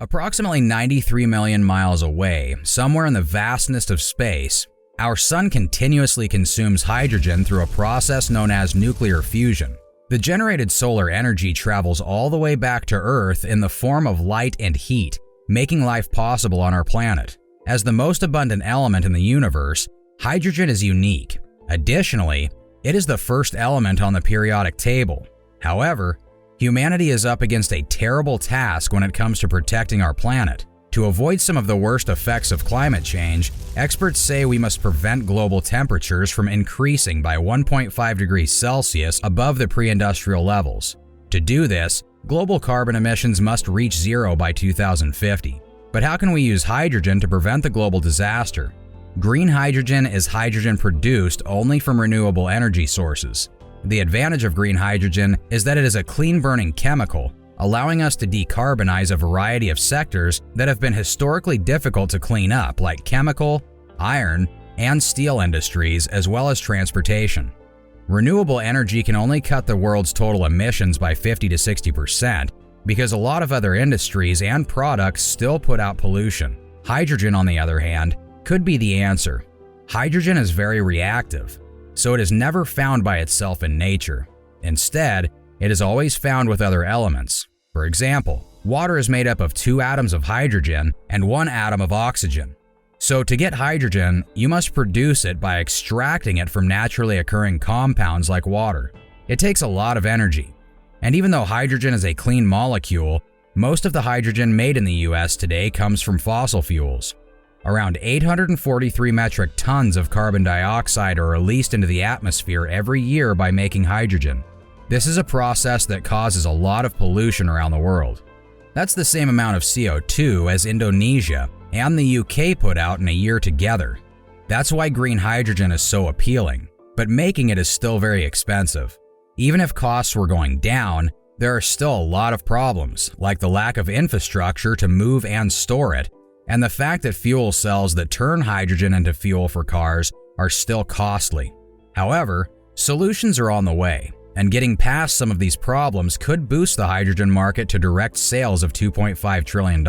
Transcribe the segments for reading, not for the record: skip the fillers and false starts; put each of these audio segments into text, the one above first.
Approximately 93 million miles away, somewhere in the vastness of space, our sun continuously consumes hydrogen through a process known as nuclear fusion. The generated solar energy travels all the way back to Earth in the form of light and heat, making life possible on our planet. As the most abundant element in the universe, hydrogen is unique. Additionally, it is the first element on the periodic table. However, humanity is up against a terrible task when it comes to protecting our planet. To avoid some of the worst effects of climate change, experts say we must prevent global temperatures from increasing by 1.5 degrees Celsius above the pre-industrial levels. To do this, global carbon emissions must reach zero by 2050. But how can we use hydrogen to prevent the global disaster? Green hydrogen is hydrogen produced only from renewable energy sources. The advantage of green hydrogen is that it is a clean-burning chemical, allowing us to decarbonize a variety of sectors that have been historically difficult to clean up, like chemical, iron, and steel industries, as well as transportation. Renewable energy can only cut the world's total emissions by 50 to 60% because a lot of other industries and products still put out pollution. Hydrogen, on the other hand, could be the answer. Hydrogen is very reactive, so it is never found by itself in nature. Instead, it is always found with other elements. For example, water is made up of 2 atoms of hydrogen and 1 atom of oxygen. So to get hydrogen, you must produce it by extracting it from naturally occurring compounds like water. It takes a lot of energy. And even though hydrogen is a clean molecule, most of the hydrogen made in the US today comes from fossil fuels. Around 843 metric tons of carbon dioxide are released into the atmosphere every year by making hydrogen. This is a process that causes a lot of pollution around the world. That's the same amount of CO2 as Indonesia and the UK put out in a year together. That's why green hydrogen is so appealing, but making it is still very expensive. Even if costs were going down, there are still a lot of problems, like the lack of infrastructure to move and store it, and the fact that fuel cells that turn hydrogen into fuel for cars are still costly. However, solutions are on the way, and getting past some of these problems could boost the hydrogen market to direct sales of $2.5 trillion.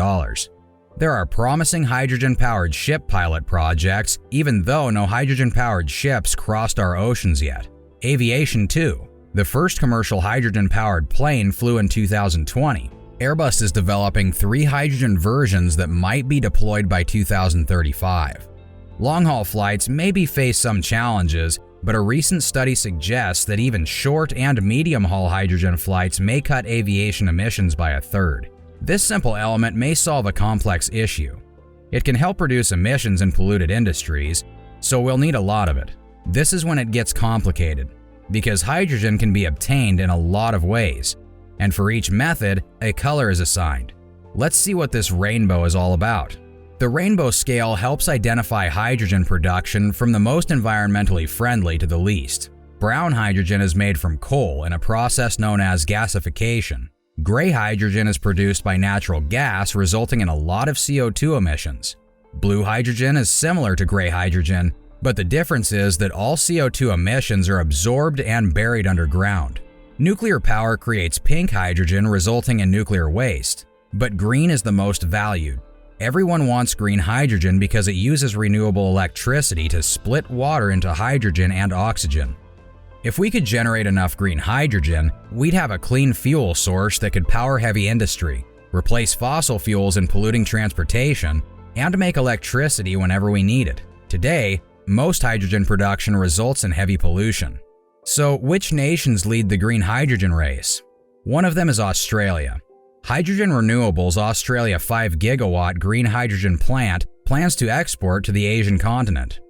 There are promising hydrogen-powered ship pilot projects, even though no hydrogen-powered ships crossed our oceans yet. Aviation too. The first commercial hydrogen-powered plane flew in 2020. Airbus is developing 3 hydrogen versions that might be deployed by 2035. Long-haul flights maybe face some challenges, but a recent study suggests that even short and medium-haul hydrogen flights may cut aviation emissions by 1/3. This simple element may solve a complex issue. It can help reduce emissions in polluted industries, so we'll need a lot of it. This is when it gets complicated, because hydrogen can be obtained in a lot of ways, and for each method, a color is assigned. Let's see what this rainbow is all about. The rainbow scale helps identify hydrogen production from the most environmentally friendly to the least. Brown hydrogen is made from coal in a process known as gasification. Gray hydrogen is produced by natural gas, resulting in a lot of CO2 emissions. Blue hydrogen is similar to gray hydrogen, but the difference is that all CO2 emissions are absorbed and buried underground. Nuclear power creates pink hydrogen, resulting in nuclear waste, but green is the most valued. Everyone wants green hydrogen because it uses renewable electricity to split water into hydrogen and oxygen. If we could generate enough green hydrogen, we'd have a clean fuel source that could power heavy industry, replace fossil fuels in polluting transportation, and make electricity whenever we need it. Today, most hydrogen production results in heavy pollution. So, which nations lead the green hydrogen race? One of them is Australia. Hydrogen Renewables' Australia 5 gigawatt green hydrogen plant plans to export to the Asian continent.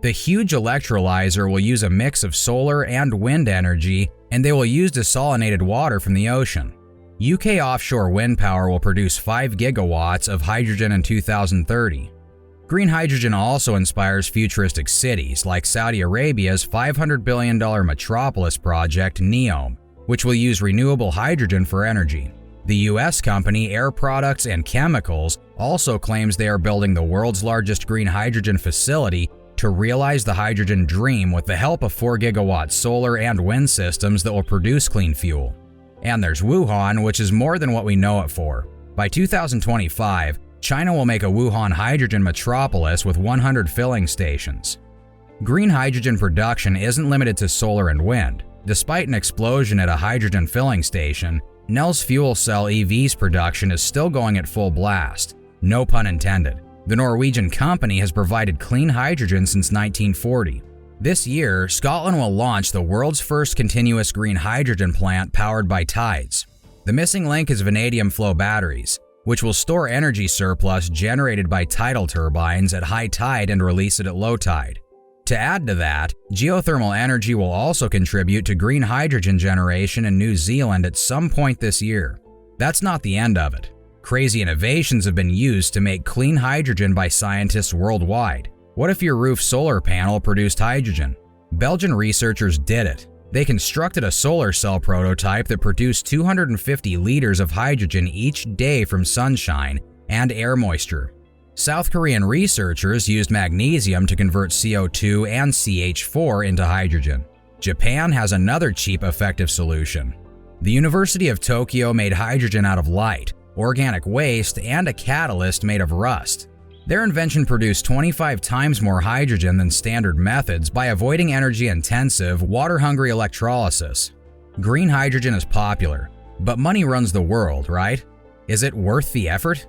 The huge electrolyzer will use a mix of solar and wind energy, and they will use desalinated water from the ocean. UK offshore wind power will produce 5 gigawatts of hydrogen in 2030. Green hydrogen also inspires futuristic cities like Saudi Arabia's $500 billion metropolis project NEOM, which will use renewable hydrogen for energy. The US company Air Products and Chemicals also claims they are building the world's largest green hydrogen facility to realize the hydrogen dream with the help of 4 gigawatt solar and wind systems that will produce clean fuel. And there's Wuhan, which is more than what we know it for. By 2025, China will make a Wuhan hydrogen metropolis with 100 filling stations. Green hydrogen production isn't limited to solar and wind. Despite an explosion at a hydrogen filling station, Nel's fuel cell EV's production is still going at full blast. No pun intended. The Norwegian company has provided clean hydrogen since 1940. This year, Scotland will launch the world's first continuous green hydrogen plant powered by tides. The missing link is vanadium flow batteries, which will store energy surplus generated by tidal turbines at high tide and release it at low tide. To add to that, geothermal energy will also contribute to green hydrogen generation in New Zealand at some point this year. That's not the end of it. Crazy innovations have been used to make clean hydrogen by scientists worldwide. What if your roof solar panel produced hydrogen? Belgian researchers did it. They constructed a solar cell prototype that produced 250 liters of hydrogen each day from sunshine and air moisture. South Korean researchers used magnesium to convert CO2 and CH4 into hydrogen. Japan has another cheap, effective solution. The University of Tokyo made hydrogen out of light, organic waste, and a catalyst made of rust. Their invention produced 25 times more hydrogen than standard methods by avoiding energy-intensive, water-hungry electrolysis. Green hydrogen is popular, but money runs the world, right? Is it worth the effort?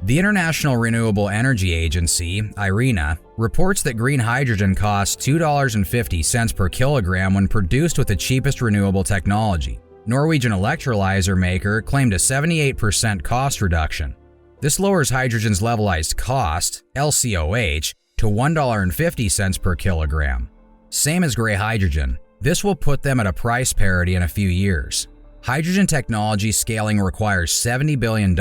The International Renewable Energy Agency, IRENA, reports that green hydrogen costs $2.50 per kilogram when produced with the cheapest renewable technology. Norwegian electrolyzer maker claimed a 78% cost reduction. This lowers hydrogen's levelized cost, LCOH, to $1.50 per kilogram. Same as gray hydrogen. This will put them at a price parity in a few years. Hydrogen technology scaling requires $70 billion.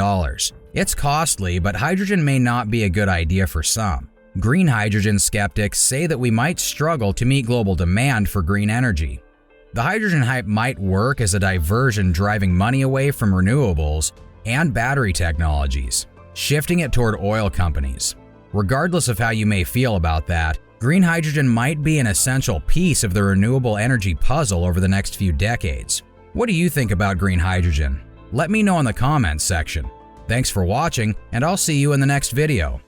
It's costly, but hydrogen may not be a good idea for some. Green hydrogen skeptics say that we might struggle to meet global demand for green energy. The hydrogen hype might work as a diversion, driving money away from renewables and battery technologies, shifting it toward oil companies. Regardless of how you may feel about that, green hydrogen might be an essential piece of the renewable energy puzzle over the next few decades. What do you think about green hydrogen? Let me know in the comments section. Thanks for watching, and I'll see you in the next video.